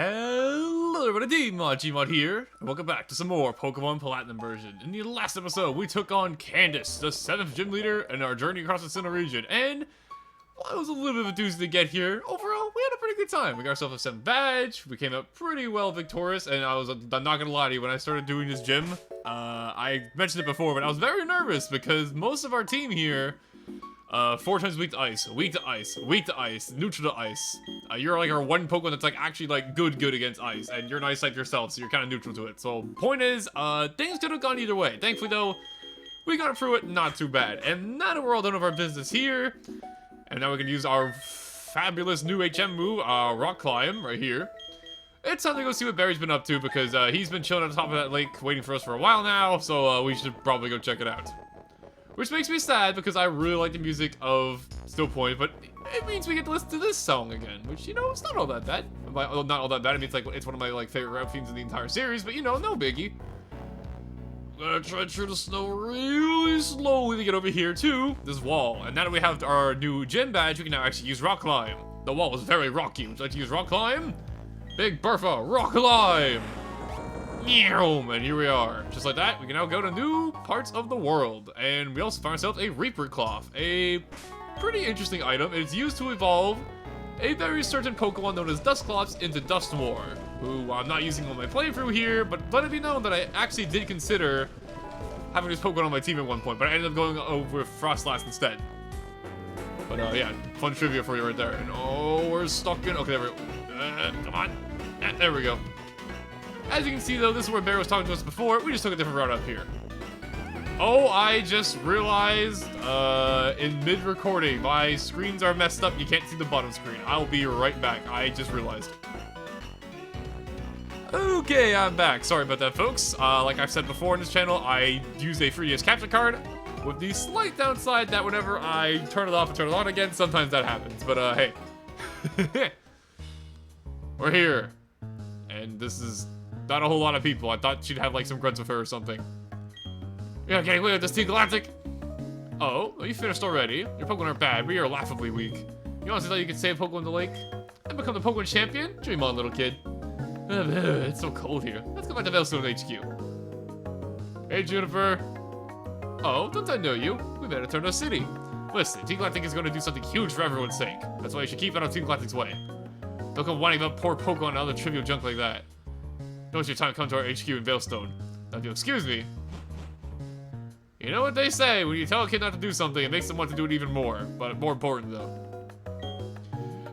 Hello everybody, Gmod here, and welcome back to some more Pokemon Platinum version. In the last episode, we took on Candace, the 7th gym leader, in our journey across the Sinnoh region, and while it was a little bit of a doozy to get here, overall, we had a pretty good time. We got ourselves a 7th badge, we came out pretty well victorious, and I'm not gonna lie to you, when I started doing this gym, I mentioned it before, but I was very nervous because most of our team here 4 times weak to ice, weak to ice, weak to ice, neutral to ice. You're like our one Pokemon that's like actually like good against ice, and you're an ice type yourself, so you're kind of neutral to it. So point is, things could have gone either way. Thankfully though, we got through it not too bad. And now that we're all done with our business here, and now we can use our fabulous new HM move, Rock Climb right here. It's time to go see what Barry's been up to because he's been chilling on top of that lake waiting for us for a while now, so we should probably go check it out. Which makes me sad because I really like the music of Still Point, but it means we get to listen to this song again, which, you know, it's not all that bad. Well, not all that bad, I mean, it's like, it's one of my, like, favorite rap themes in the entire series, but, you know, no biggie. Gonna tread through the snow really slowly to get over here to this wall. And now that we have our new gym badge, we can now actually use Rock Climb. The wall is very rocky. Would you like to use Rock Climb? Big Bertha, Rock Climb! And here we are. Just like that, we can now go to new parts of the world. And we also found ourselves a Reaper Cloth, a pretty interesting item. It's used to evolve a very certain Pokemon known as Dusclops into Dusknoir, who I'm not using on my playthrough here, but let it be known that I actually did consider having this Pokemon on my team at one point, but I ended up going over Frostlass instead. But yeah, fun trivia for you right there. And oh, we're stuck in, okay, there we go. Come on, there we go. As you can see though, this is where Bear was talking to us before. We just took a different route up here. Oh, I just realized in mid-recording, my screens are messed up. You can't see the bottom screen. I'll be right back. I just realized. Okay, I'm back. Sorry about that, folks. Like I've said before in this channel, I use a 3DS capture card with the slight downside that whenever I turn it off and turn it on again, sometimes that happens. But hey, we're here. And this is not a whole lot of people. I thought she'd have like some grunts with her or something. You're not getting away with this, Team Galactic. Oh, you finished already. Your Pokemon are bad, but you're laughably weak. You honestly thought you could save Pokemon in the lake and become the Pokemon champion? Dream on, little kid. It's so cold here. Let's go back to Veilstone HQ. Hey, Juniper. Oh, don't I know you? We better turn to a city. Listen, Team Galactic is going to do something huge for everyone's sake. That's why you should keep out of Team Galactic's way. Don't come whining about poor Pokemon and other trivial junk like that. Don't waste your time coming to our HQ in Veilstone. Now, if you'll excuse me. You know what they say, when you tell a kid not to do something, it makes them want to do it even more. But more important, though.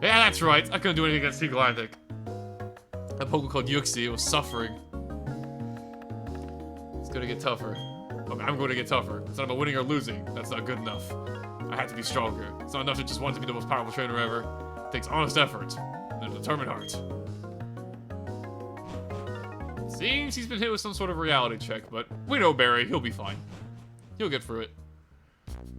Yeah, that's right. I couldn't do anything against Team Galactic. A Pokemon called Yuxi was suffering. It's gonna get tougher. Okay, I'm going to get tougher. It's not about winning or losing. That's not good enough. I have to be stronger. It's not enough to just want to be the most powerful trainer ever. It takes honest effort and a determined heart. Seems he's been hit with some sort of reality check, but we know Barry, he'll be fine. He'll get through it.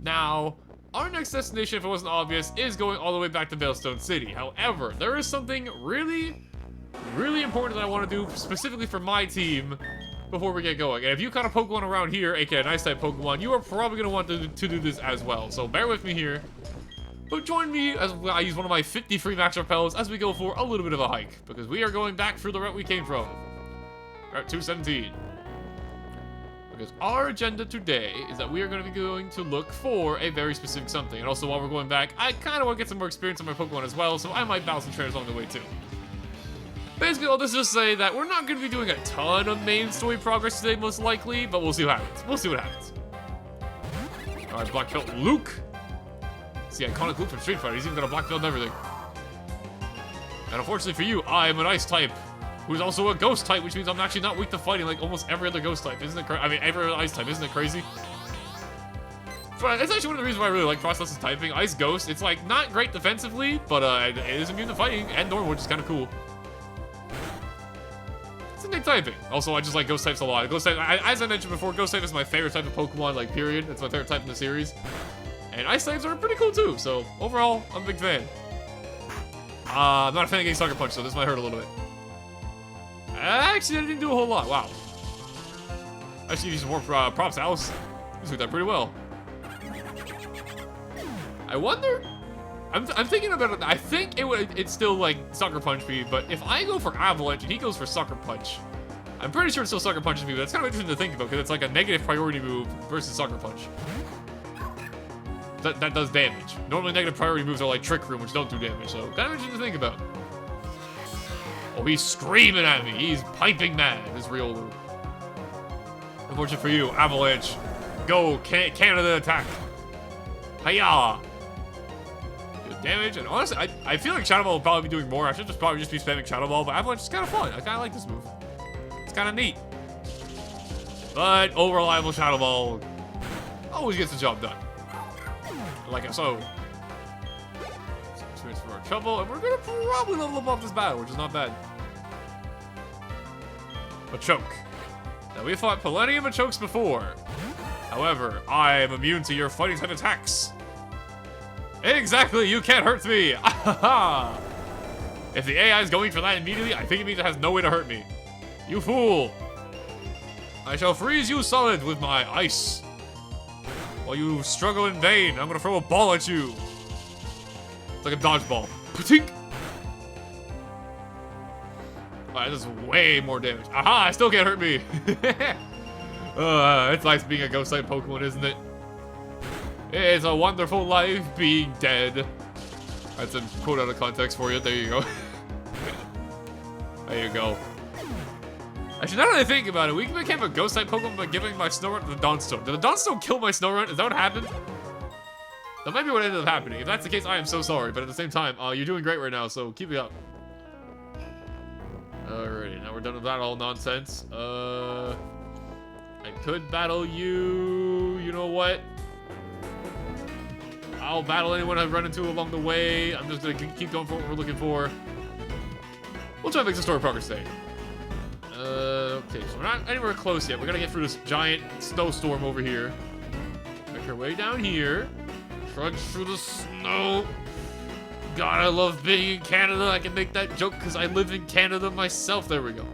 Now, our next destination, if it wasn't obvious, is going all the way back to Veilstone City. However, there is something really important that I want to do specifically for my team before we get going. And if you caught a Pokemon around here, aka an Ice-type Pokemon, you are probably going to want to do this as well. So bear with me here. But join me as I use one of my 50 free max repels as we go for a little bit of a hike. Because we are going back through the route we came from. Route 217. Because our agenda today is that we are going to be going to look for a very specific something. And also while we're going back, I kind of want to get some more experience on my Pokemon as well, so I might battle some trainers along the way too. Basically, all this is to say that we're not going to be doing a ton of main story progress today, most likely, but we'll see what happens. We'll see what happens. Alright, Black Belt Luke. It's the iconic Luke from Street Fighter. He's even got a black belt and everything. And unfortunately for you, I am an Ice type, who's also a Ghost type, which means I'm actually not weak to fighting like almost every other Ghost type. Isn't it crazy? I mean, every other Ice type. Isn't it crazy? But it's actually one of the reasons why I really like Frostlass's typing. Ice Ghost, it's like not great defensively, but it is immune to fighting and normal, which is kind of cool. It's a neat typing. Also, I just like Ghost types a lot. Ghost type, as I mentioned before, Ghost type is my favorite type of Pokemon, like, period. It's my favorite type in the series. And Ice types are pretty cool, too. So, overall, I'm a big fan. I'm not a fan of getting Sucker Punch, so this might hurt a little bit. Actually, I didn't do a whole lot. Wow. Actually, need some more props, Alice. You took that pretty well. I wonder I'm thinking about it. I think it's still like Sucker Punch me, but if I go for Avalanche and he goes for Sucker Punch, I'm pretty sure it still Sucker Punches me, but that's kind of interesting to think about because it's like a negative priority move versus Sucker Punch. That does damage. Normally negative priority moves are like Trick Room, which don't do damage, so kind of interesting to think about. Oh, he's screaming at me. He's piping mad. His real move. Unfortunate for you, Avalanche. Go, Canada attack. Hiya! Good damage, and honestly, I feel like Shadow Ball will probably be doing more. I should probably just be spamming Shadow Ball, but Avalanche is kind of fun. I kind of like this move. It's kind of neat. But over-reliable Shadow Ball always gets the job done. Like so. Some experience for our trouble, and we're gonna probably level up off this battle, which is not bad. Machoke. Now, we fought plenty of Machokes before. However, I am immune to your fighting type attacks. Exactly, you can't hurt me! If the AI is going for that immediately, I think it means it has no way to hurt me. You fool! I shall freeze you solid with my ice. While you struggle in vain, I'm gonna throw a ball at you. It's like a dodgeball. Patink! Alright, this is way more damage. Aha, I still can't hurt me. It's nice being a ghost type Pokemon, isn't it? It's a wonderful life being dead. That's a quote out of context for you. There you go. There you go. Actually, now that I think about it, we became a ghost type Pokemon by giving my Snorunt to the Dawnstone. Did the Dawnstone kill my Snorunt? Is that what happened? That might be what ended up happening. If that's the case, I am so sorry. But at the same time, you're doing great right now, so keep it up. Alrighty, now we're done with that all nonsense. I could battle you. You know what? I'll battle anyone I've run into along the way. I'm just gonna keep going for what we're looking for. We'll try to make some story progress today. Okay, so we're not anywhere close yet. We gotta get through this giant snowstorm over here. Make our way down here. Trudge through the snow. God, I love being in Canada. I can make that joke because I live in Canada myself. There we go.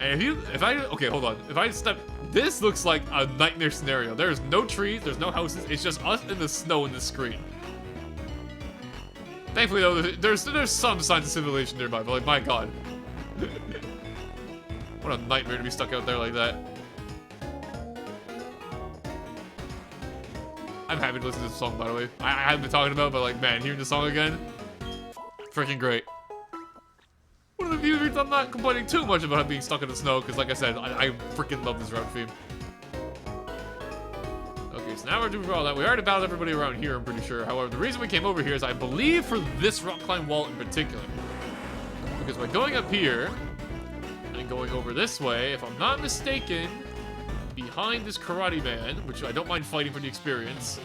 And okay, hold on. If I step, this looks like a nightmare scenario. There's no trees, there's no houses. It's just us in the snow in the screen. Thankfully, though, there's some signs of civilization nearby, but like, my God. What a nightmare to be stuck out there like that. I'm happy to listen to this song, by the way. I haven't been talking about it, but like, man, hearing the song again, freaking great. One of the few reasons I'm not complaining too much about being stuck in the snow, because like I said, I freaking love this route theme. Okay, so now we're doing all that. We already battled everybody around here, I'm pretty sure. However, the reason we came over here is, I believe, for this rock climb wall in particular. Because by going up here, and going over this way, if I'm not mistaken, behind this karate man, which I don't mind fighting for the experience,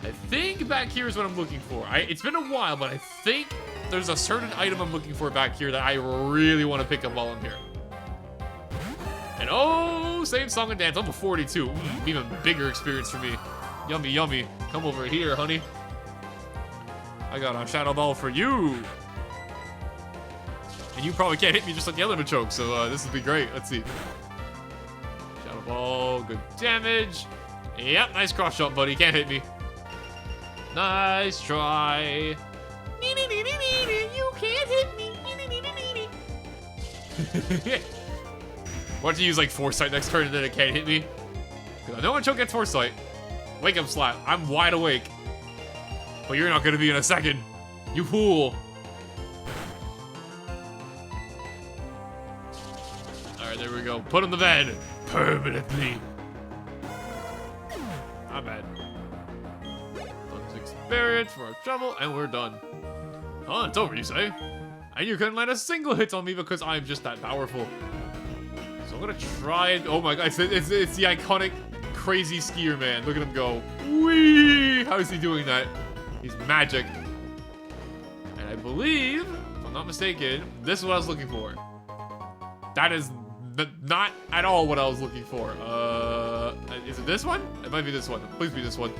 I think back here is what I'm looking for. It's been a while, but I think there's a certain item I'm looking for back here that I really want to pick up while I'm here. And oh, same song and dance, level 42. Even bigger experience for me. Yummy, yummy. Come over here, honey. I got a Shadow Ball for you. And you probably can't hit me just like the other Machoke, so this would be great. Let's see. Shadow Ball, good damage. Yep, nice cross shot, buddy. Can't hit me. Nice try. You can't hit me. Why don't you use like Foresight next turn and then it can't hit me? Because I know Machoke gets Foresight. Wake up slap. I'm wide awake. But you're not gonna be in a second. You fool. Alright, there we go. Put him to bed. Permanently. Not bad. Tons of experience for our trouble, and we're done. Oh, it's over, you say? And you couldn't land a single hit on me because I'm just that powerful. So I'm gonna try and... Oh my god, it's the iconic crazy skier man. Look at him go. Whee! How is he doing that? He's magic. And I believe, if I'm not mistaken, this is what I was looking for. That is not at all what I was looking for. Is it this one? It might be this one. Please be this one.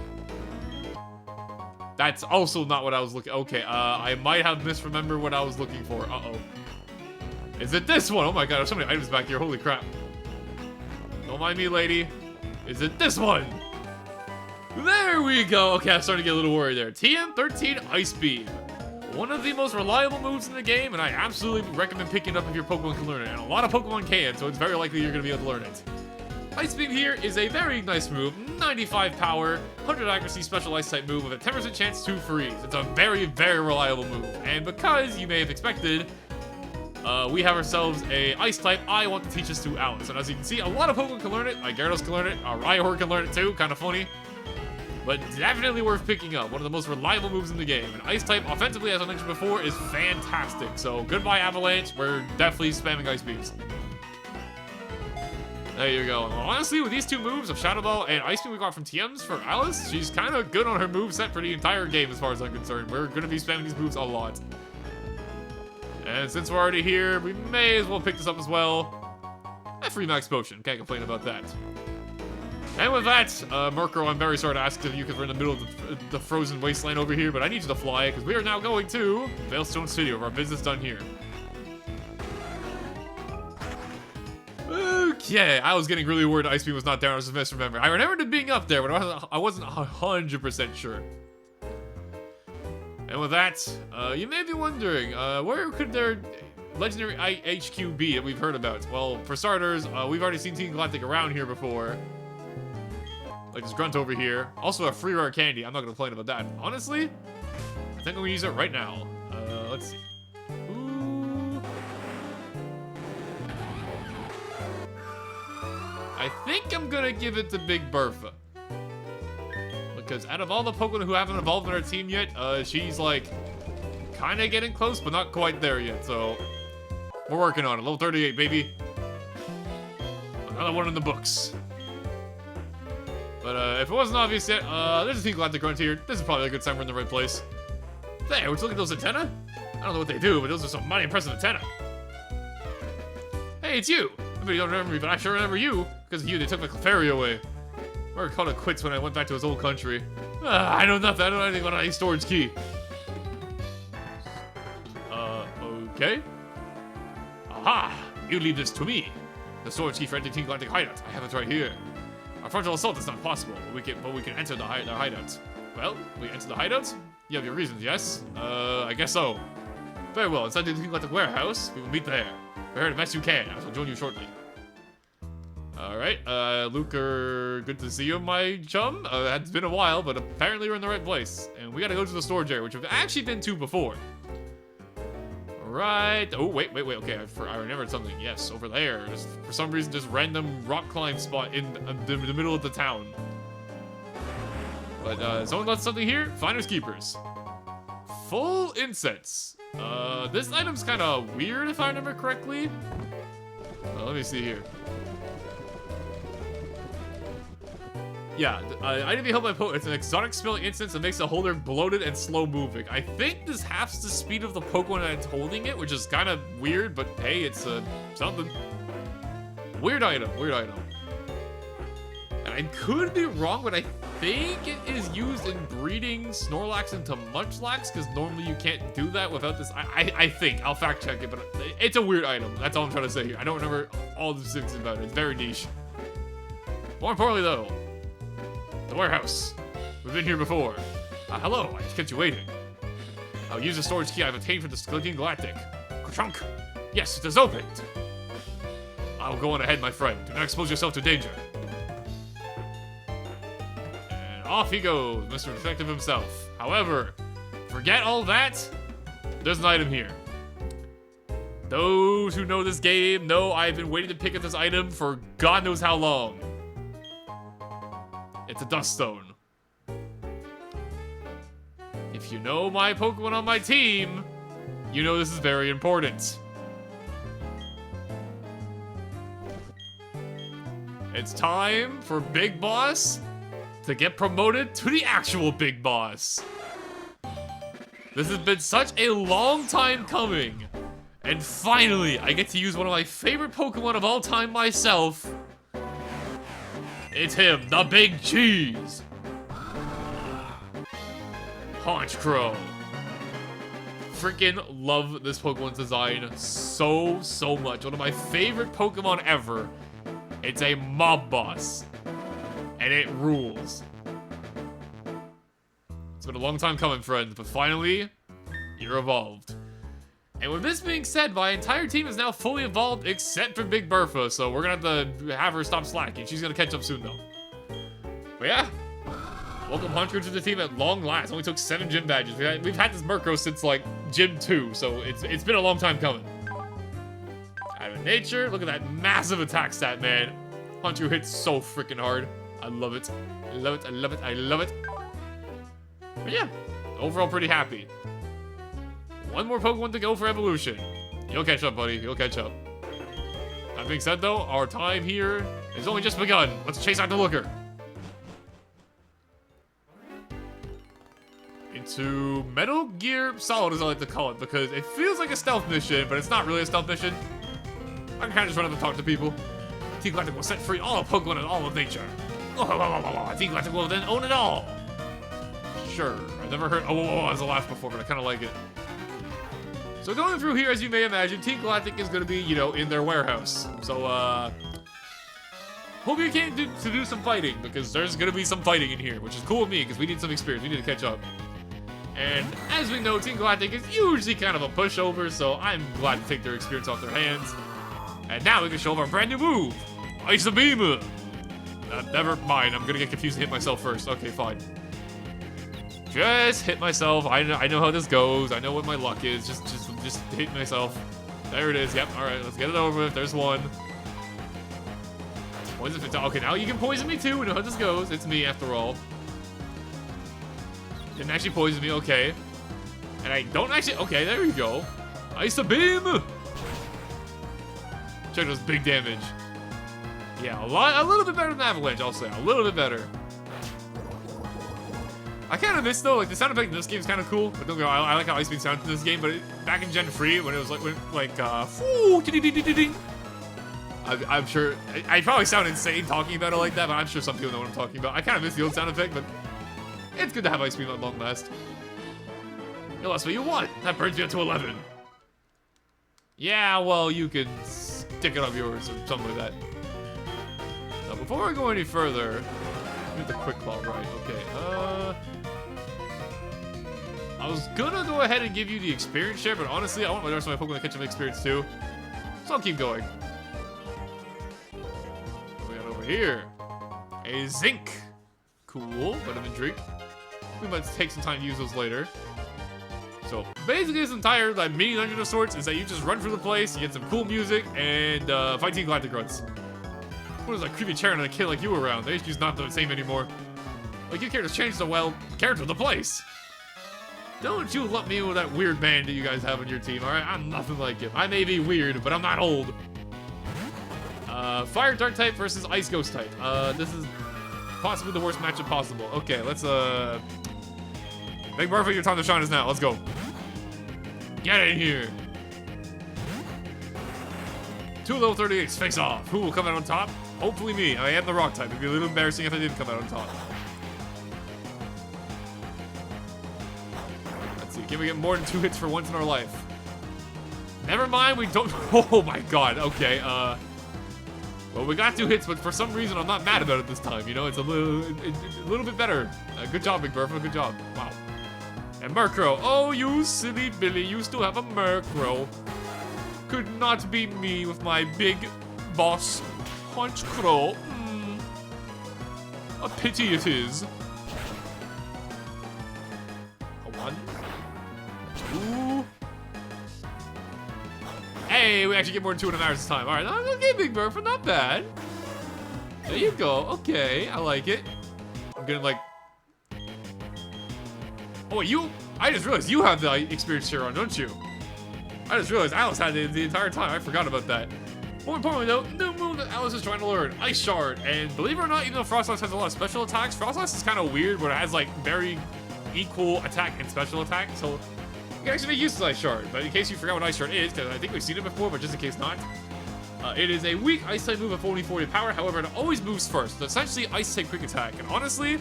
That's also not what I was looking... Okay, I might have misremembered what I was looking for. Uh-oh. Is it this one? Oh my god, there's so many items back here. Holy crap. Don't mind me, lady. Is it this one? There we go. Okay, I'm starting to get a little worried there. TM13 Ice Beam. One of the most reliable moves in the game, and I absolutely recommend picking it up if your Pokemon can learn it. And a lot of Pokemon can, so it's very likely you're going to be able to learn it. Ice Beam here is a very nice move. 95 power, 100 accuracy special ice type move with a 10% chance to freeze. It's a very, very reliable move. And because you may have expected, we have ourselves a ice type I want to teach this to Alice. And as you can see, a lot of Pokemon can learn it. Gyarados can learn it. Rhyhorn can learn it too. Kind of funny. But definitely worth picking up. One of the most reliable moves in the game. And Ice type, offensively, as I mentioned before, is fantastic. So, goodbye Avalanche. We're definitely spamming Ice Beams. There you go. Honestly, with these two moves of Shadow Ball and Ice Beam we got from TMs for Alice, she's kind of good on her moveset for the entire game as far as I'm concerned. We're going to be spamming these moves a lot. And since we're already here, we may as well pick this up as well. A free max potion. Can't complain about that. And with that, Murkrow, I'm very sorry to ask if you could we're in the middle of the frozen wasteland over here, but I need you to fly, because we are now going to Veilstone City, with our business done here. Okay, I was getting really worried Ice Beam was not there, I was just misremembering. I remembered it being up there, but I wasn't 100% sure. And with that, you may be wondering, where could their legendary HQ be that we've heard about? Well, for starters, we've already seen Team Galactic around here before. Like this grunt over here. Also a free rare candy. I'm not gonna complain about that. Honestly, I think I'm gonna use it right now. Let's see. Ooh. I think I'm gonna give it to Big Bertha. Because out of all the Pokemon who haven't evolved in our team yet, she's like kinda getting close, but not quite there yet. So we're working on it. Level 38, baby. Another one in the books. But if it wasn't obvious yet, there's a Team Galactic grunt here. This is probably a good sign we're in the right place. There, would you look at those antennae? I don't know what they do, but those are some mighty impressive antennae. Hey, it's you! Maybe you don't remember me, but I sure remember you. Because of you, they took my Clefairy away. Or called it quits when I went back to his old country. I know nothing. I don't know anything about any storage key. Okay. Aha! You leave this to me. The storage key for entering Team Galactic hideout. I have it right here. Our frontal assault is not possible, but we can enter the hideout. Well, we enter the hideout? You have your reasons, yes? I guess so. Very well, inside the Team Galactic warehouse, we will meet there. Prepare the best you can, I will join you shortly. Alright, Luker, good to see you, my chum. It's been a while, but apparently we're in the right place. And we gotta go to the storage area, which we've actually been to before. Right. Oh, wait. Okay, I remembered something. Yes, over there. Just, for some reason, just random rock climb spot in the middle of the town. But, someone left something here? Finders keepers. Full incense. This item's kind of weird, if I remember correctly. Let me see here. Yeah, item held by Pokemon. It's an exotic smelling incense that makes the holder bloated and slow moving. I think this halves the speed of the Pokemon that's holding it, which is kind of weird, but hey, it's something. Weird item. And I could be wrong, but I think it is used in breeding Snorlax into Munchlax, because normally you can't do that without this. I think. I'll fact check it, but it's a weird item. That's all I'm trying to say here. I don't remember all the specifics about it. It's very niche. More importantly, though, the warehouse. We've been here before. Hello, I just kept you waiting. I'll use the storage key I've obtained from the Team Galactic. Trunk. Yes, it is opened. I'll go on ahead, my friend. Do not expose yourself to danger. And off he goes, Mr. Detective himself. However, forget all that. There's an item here. Those who know this game know I've been waiting to pick up this item for God knows how long. It's a dust stone. If you know my Pokemon on my team, you know this is very important. It's time for Big Boss to get promoted to the actual Big Boss. This has been such a long time coming. And finally, I get to use one of my favorite Pokemon of all time myself. It's him, the Big Cheese! Haunch Crow. Freaking love this Pokemon's design so much. One of my favorite Pokemon ever. It's a mob boss. And it rules. It's been a long time coming, friend, but finally, you're evolved. And with this being said, my entire team is now fully evolved except for Big Bertha, so we're gonna have to have her stop slacking. She's gonna catch up soon, though. But yeah, welcome Hunter to the team at long last. Only took 7 gym badges. We've had this Murkrow since, like, Gym 2, so it's been a long time coming. Out of nature, look at that massive attack stat, man. Hunter hits so freaking hard. I love it. I love it, I love it, I love it. But yeah, overall pretty happy. One more Pokemon to go for evolution. You'll catch up, buddy. You'll catch up. That being said, though, our time here has only just begun. Let's chase out the looker. Into Metal Gear Solid, as I like to call it, because it feels like a stealth mission, but it's not really a stealth mission. I can kind of just run up and talk to people. Team Galactic will set free all of Pokemon and all of nature. Team Galactic will then own it all. Sure. I've never heard as a laugh before, but I kind of like it. So going through here, as you may imagine, Team Galactic is going to be, you know, in their warehouse. So, hope you can do some fighting, because there's going to be some fighting in here, which is cool with me, because we need some experience. We need to catch up. And as we know, Team Galactic is usually kind of a pushover, so I'm glad to take their experience off their hands. And now we can show them our brand new move, Ice Beam. Never mind, I'm going to get confused and hit myself first. Okay, fine. Just hit myself. I know how this goes. I know what my luck is. Just hit myself. There it is. Yep. All right. Let's get it over with. There's one. Poison. Okay. Now you can poison me too. We know how this goes. It's me after all. Didn't actually poison me. Okay. And I don't actually. Okay. There you go. Ice Beam. Check those big damage. Yeah. A little bit better than Avalanche. I'll say. A little bit better. I kind of miss though, like the sound effect in this game is kind of cool. But don't go, I like how Ice Beam sounds in this game. But back in Gen 3, when it was I'm sure I probably sound insane talking about it like that, but I'm sure some people know what I'm talking about. I kind of miss the old sound effect, but it's good to have Ice Beam at long last. Yo, that's what you want. That brings me up to 11. Yeah, well, you can stick it up yours or something like that. Now, before I go any further, do the quick claw, right? Okay. I was gonna go ahead and give you the experience share, but honestly, I want the rest of my Pokemon to catch up experience too. So I'll keep going. What we got over here? A Zinc. Cool. Better than Drink. We might take some time to use those later. So basically, this entire mini dungeon of sorts is that you just run through the place, you get some cool music, and fight Team Galactic Grunts. What is that creepy chair and a kid like you around? The HQ's not the same anymore. Like, your character's changed the, well, character of the place. Don't you lump me with that weird man that you guys have on your team, alright? I'm nothing like him. I may be weird, but I'm not old. Fire Dark type versus Ice Ghost type. This is possibly the worst matchup possible. Okay, let's, Big Bertha, your time to shine is now. Let's go. Get in here. 2 level 38s, face off. Who will come out on top? Hopefully me. I am the rock type. It'd be a little embarrassing if I didn't come out on top. Let's see. Can we get more than 2 hits for once in our life? Never mind, we don't. Oh my god. Okay. Well, we got 2 hits, but for some reason I'm not mad about it this time. You know, it's a little bit better. Good job, Big Bertha. Good job. Wow. And Murkrow. Oh, you silly Billy. You still have a Murkrow. Could not be me with my big boss Punch Crow. A pity it is. A 1. 2. Hey, we actually get more than 2 in an hour this time. Alright, okay, Big Bertha, not bad. There you go. Okay, I like it. I'm gonna like. Oh, wait, I just realized you have the experience share on, don't you? I just realized Alice had it the entire time. I forgot about that. More importantly, though, new move that Alice is trying to learn, Ice Shard. And believe it or not, even though Froslass has a lot of special attacks, Froslass is kind of weird, but it has like very equal attack and special attack. So you can actually make use of Ice Shard. But in case you forgot what Ice Shard is, because I think we've seen it before, but just in case not, it is a weak Ice type move of only 40 power. However, it always moves first. So essentially, Ice type quick attack. And honestly,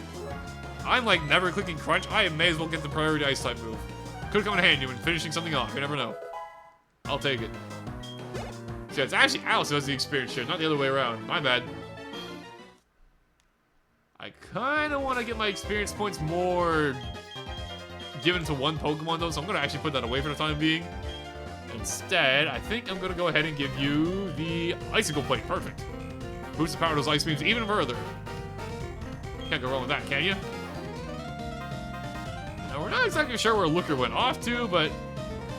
I'm like never clicking Crunch. I may as well get the priority Ice type move. Could come in handy when finishing something off. You never know. I'll take it. So it's actually Alice who has the experience share, not the other way around. My bad. I kind of want to get my experience points more given to one Pokemon though, so I'm gonna actually put that away for the time being. Instead, I think I'm gonna go ahead and give you the Icicle Plate. Perfect. Boost the power of those Ice Beams even further. Can't go wrong with that, can you? Now, we're not exactly sure where Looker went off to, but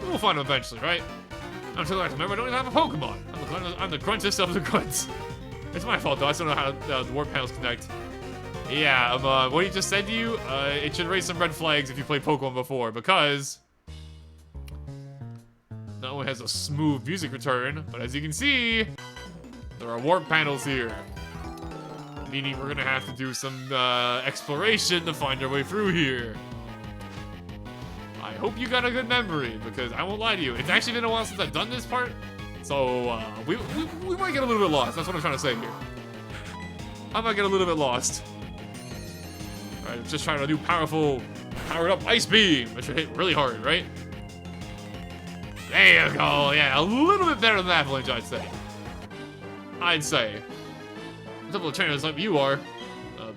we'll find him eventually, right? I'm too glad to remember I don't even have a Pokemon. I'm the gruntest of the grunts. It's my fault, though. I still don't know how the warp panels connect. Yeah, what he just said to you, it should raise some red flags if you played Pokemon before, because not only has a smooth music return, but as you can see, there are warp panels here. Meaning we're gonna have to do some exploration to find our way through here. I hope you got a good memory, because I won't lie to you, it's actually been a while since I've done this part, so we might get a little bit lost. That's what I'm trying to say here. I might get a little bit lost. Alright, just trying to do powered up Ice Beam. That should hit really hard, right? There you go. Yeah, a little bit better than Avalanche, I'd say. Couple of trainers like you are.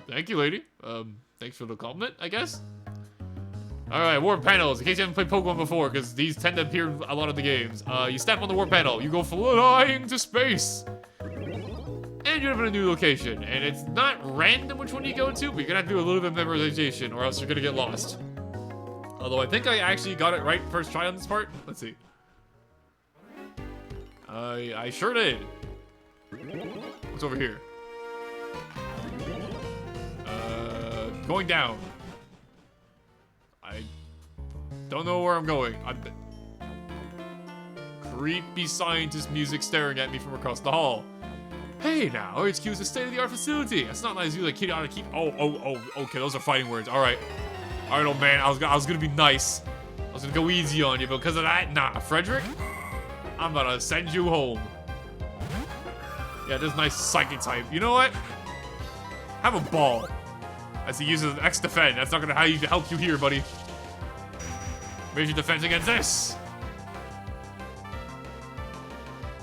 Thank you, lady. Thanks for the compliment, I guess. Alright, warp panels. In case you haven't played Pokemon before, because these tend to appear a lot of the games. You step on the warp panel, you go flying to space. And you're in a new location. And it's not random which one you go to, but you're gonna have to do a little bit of memorization, or else you're gonna get lost. Although I think I actually got it right first try on this part. Let's see. I sure did. What's over here? Going down. I don't know where I'm going. Creepy scientist music staring at me from across the hall. Hey now, HQ is a state-of-the-art facility. It's not nice of you like kid ought to keep. Oh, okay, those are fighting words. Alright, old man, I was gonna be nice. I was gonna go easy on you, but because of that, nah, Frederick, I'm gonna send you home. Yeah, this nice psychic type. You know what? Have a ball. As he uses X defend. That's not gonna help you here, buddy. Raise your defense against this.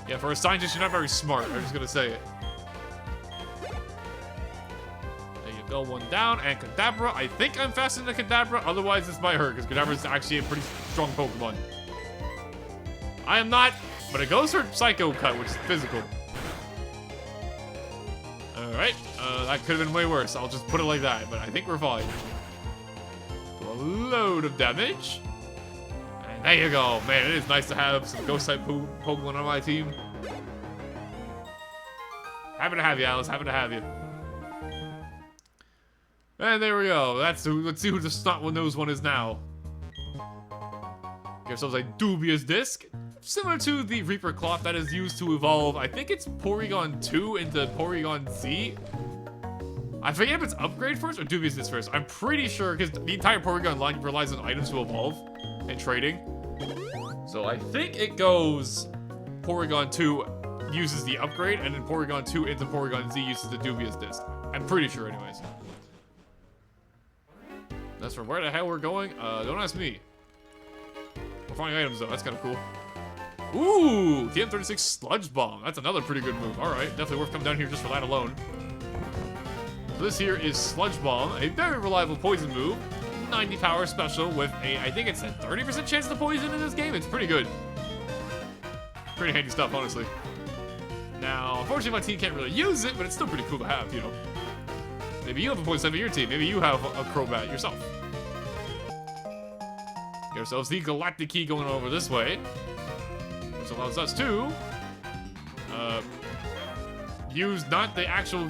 Yeah, for a scientist, you're not very smart. I'm just gonna say it. There you go, one down. And Kadabra. I think I'm faster than Kadabra. Otherwise, this might hurt, because Kadabra is actually a pretty strong Pokemon. I am not, but it goes for Psycho Cut, which is physical. Alright, that could have been way worse. I'll just put it like that, but I think we're fine. A load of damage. And there you go. Man, it is nice to have some Ghost-type Pokemon on my team. Happy to have you, Alice. Happy to have you. And there we go. Let's see who the snot-nosed one is now. Get ourselves a dubious disc. Similar to the Reaper Cloth that is used to evolve, I think it's Porygon 2 into Porygon Z. I forget if it's Upgrade first or Dubiousness first. I'm pretty sure, because the entire Porygon line relies on items to evolve and trading. So I think it goes Porygon 2 uses the Upgrade, and then Porygon 2 into Porygon Z uses the Dubious Disc. I'm pretty sure anyways. That's from where the hell we're going? Don't ask me. We're finding items though, that's kind of cool. Ooh, TM36 Sludge Bomb. That's another pretty good move. Alright, definitely worth coming down here just for that alone. So this here is Sludge Bomb, a very reliable poison move. 90 power special with a, I think it's a 30% chance to poison in this game. It's pretty good. Pretty handy stuff, honestly. Now, unfortunately my team can't really use it, but it's still pretty cool to have, you know. Maybe you have a poison in your team. Maybe you have a Crobat yourself. Get ourselves the Galactic Key going over this way. Which allows us to use not the actual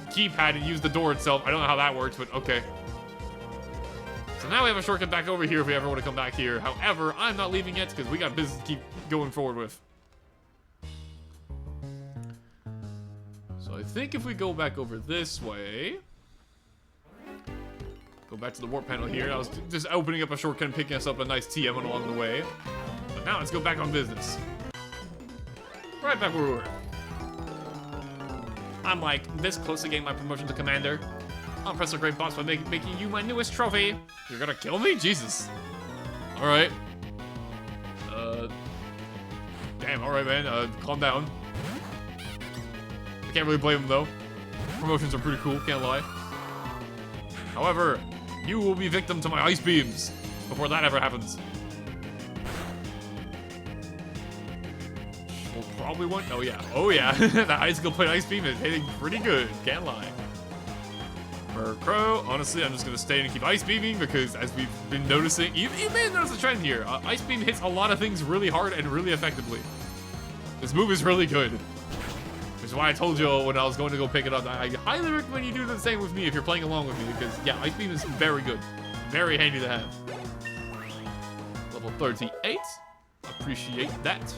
keypad and use the door itself. I don't know how that works, but okay. So now we have a shortcut back over here if we ever want to come back here. However, I'm not leaving yet because we got business to keep going forward with. So I think if we go back over this way, go back to the warp panel here. I was just opening up a shortcut and picking us up a nice TM along the way. But now let's go back on business. Right back where we were. I'm like this close to getting my promotion to commander. I'll impress a great boss by making you my newest trophy. You're gonna kill me? Jesus. Alright. Damn, alright man, calm down. I can't really blame him though. Promotions are pretty cool, can't lie. However, you will be victim to my ice beams. before that ever happens. We'll probably want. Oh yeah. Oh yeah. That high skill plate ice beam is hitting pretty good. Can't lie. Crow. Honestly, I'm just gonna stay and keep ice beaming because, as we've been noticing, you may have noticed a trend here. Ice beam hits a lot of things really hard and really effectively. This move is really good. Which is why I told you when I was going to go pick it up. I highly recommend you do the same with me if you're playing along with me because, yeah, ice beam is very good, very handy to have. Level 38. Appreciate that.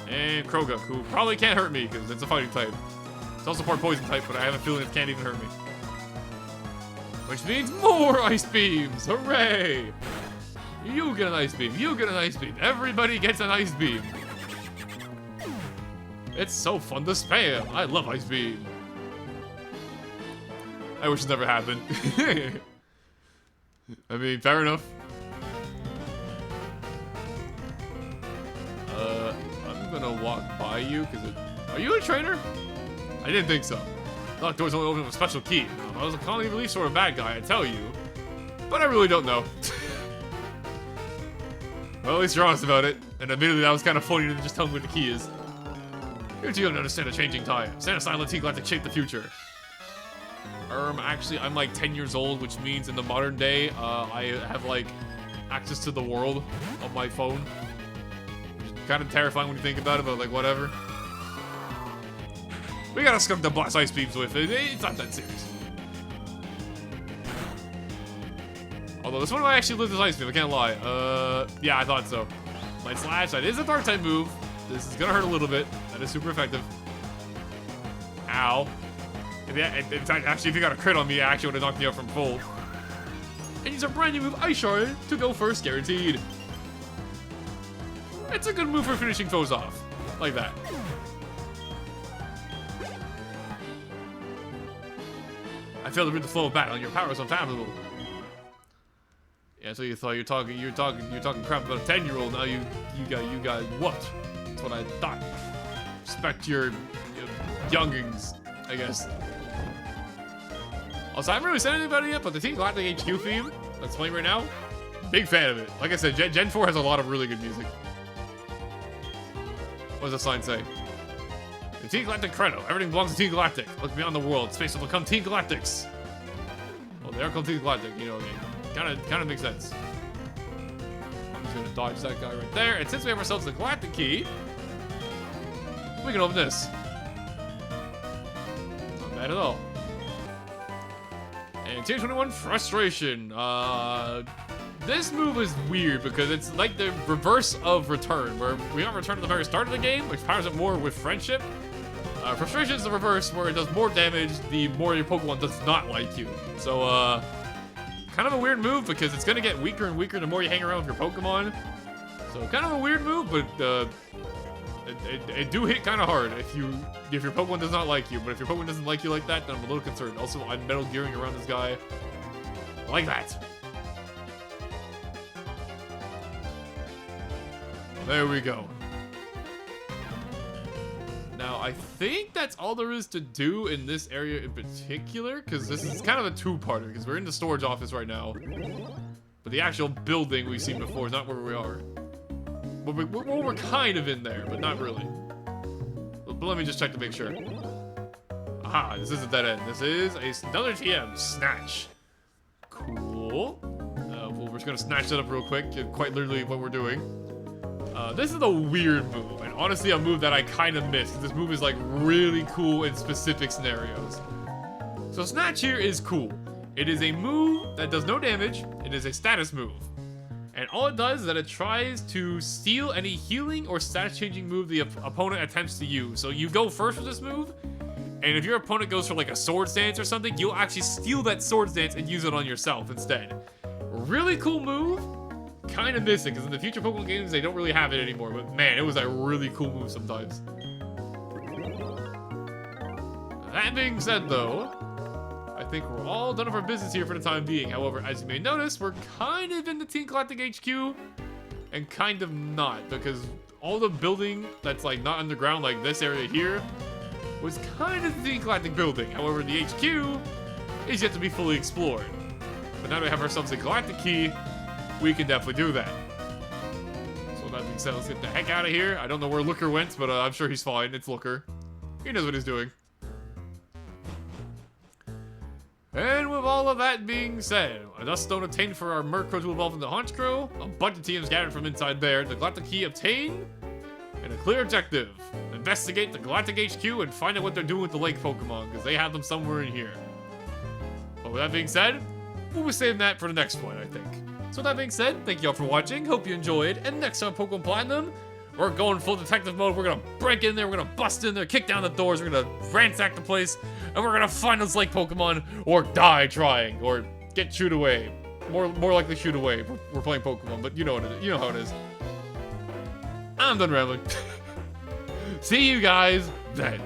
And Kroga, who probably can't hurt me because it's a fighting type. It's also part poison type, but I have a feeling it can't even hurt me. Which means more ice beams! Hooray! You get an ice beam. You get an ice beam. Everybody gets an ice beam. It's so fun to spam. I love ice beam. I wish it never happened. I mean, fair enough. I'm gonna walk by you because are you a trainer? I didn't think so. Lock doors only open with a special key. If I was a colony relief sort of bad guy, I'd tell you. But I really don't know. Well, at least you're honest about it. And admittedly, that was kind of funny to just tell me what the key is. You two don't understand a changing time. Stand aside, let T-Galactic shape the future. Actually, I'm like 10 years old, which means in the modern day, I have like access to the world on my phone. Which is kind of terrifying when you think about it, but like whatever. We got a skunk to blast ice beams with. It's not that serious. Although this one might actually live this ice beam, I can't lie. Yeah, I thought so. Light Slash, that is a dark type move. This is gonna hurt a little bit. That is super effective. Ow. In fact, actually, if you got a crit on me, it actually would have knocked me out from full. And use a brand new move, Ice Shard, to go first, guaranteed. It's a good move for finishing foes off. Like that. I failed to read the flow of battle. Your power is unfathomable. Yeah, so you thought you're talking crap about a 10-year-old. Now you got what? That's what I thought. Respect your youngings, I guess. Also, I haven't really said anything about it yet, but the T-Galactic HQ theme that's playing right now, big fan of it. Like I said, Gen 4 has a lot of really good music. What does the sign say? The T-Galactic Credo. Everything belongs to T-Galactic. Look beyond the world. Space will become T-Galactics. Well, they are called T-Galactic, you know. Kind of makes sense. I'm just gonna dodge that guy right there. And since we have ourselves the Galactic Key, we can open this. Not bad at all. And Tier 21, Frustration. This move is weird because it's like the reverse of Return, where we got Return at the very start of the game, which powers up more with Friendship. Frustration is the reverse, where it does more damage the more your Pokemon does not like you. So, kind of a weird move because it's gonna get weaker and weaker the more you hang around with your Pokemon. So kind of a weird move, but it do hit kind of hard if your Pokemon does not like you. But if your Pokemon doesn't like you like that, then I'm a little concerned. Also, I'm Metal Gearing around this guy like that. There we go. Now, I think that's all there is to do in this area in particular, because this is kind of a two-parter, because we're in the storage office right now. But the actual building we've seen before is not where we are. We're kind of in there, but not really. But let me just check to make sure. Aha, this is a dead end. This is another TM, Snatch. Cool. Well, we're just gonna snatch that up real quick, quite literally what we're doing. This is a weird move, and honestly a move that I kind of miss. This move is like really cool in specific scenarios. So Snatch here is cool. It is a move that does no damage. It is a status move. And all it does is that it tries to steal any healing or status changing move the opponent attempts to use. So you go first with this move, and if your opponent goes for like a Swords Dance or something, you'll actually steal that Swords Dance and use it on yourself instead. Really cool move. Kind of missing, because in the future Pokemon games, they don't really have it anymore. But man, it was a really cool move sometimes. That being said, though, I think we're all done with our business here for the time being. However, as you may notice, we're kind of in the Team Galactic HQ, and kind of not, because all the building that's like not underground, like this area here, was kind of the Team Galactic building. However, the HQ is yet to be fully explored. But now that we have ourselves a Galactic Key, we can definitely do that. So that being said, let's get the heck out of here. I don't know where Looker went, but I'm sure he's fine. It's Looker. He knows what he's doing. And with all of that being said, a dust stone obtained for our Merc Crow to evolve into Haunch Crow, a bunch of teams gathered from inside there, the Galactic Key obtained, and a clear objective. Investigate the Galactic HQ and find out what they're doing with the lake Pokemon, because they have them somewhere in here. But with that being said, we'll be saving that for the next one, I think. So with that being said, thank you all for watching, hope you enjoyed, and next time Pokemon Platinum, we're going full detective mode. We're gonna break in there, we're gonna bust in there, kick down the doors, we're gonna ransack the place, and we're gonna find those lake Pokemon, or die trying, or get shooed away. More likely shoot away. We're playing Pokemon, but you know what it is. You know how it is. I'm done rambling. See you guys then.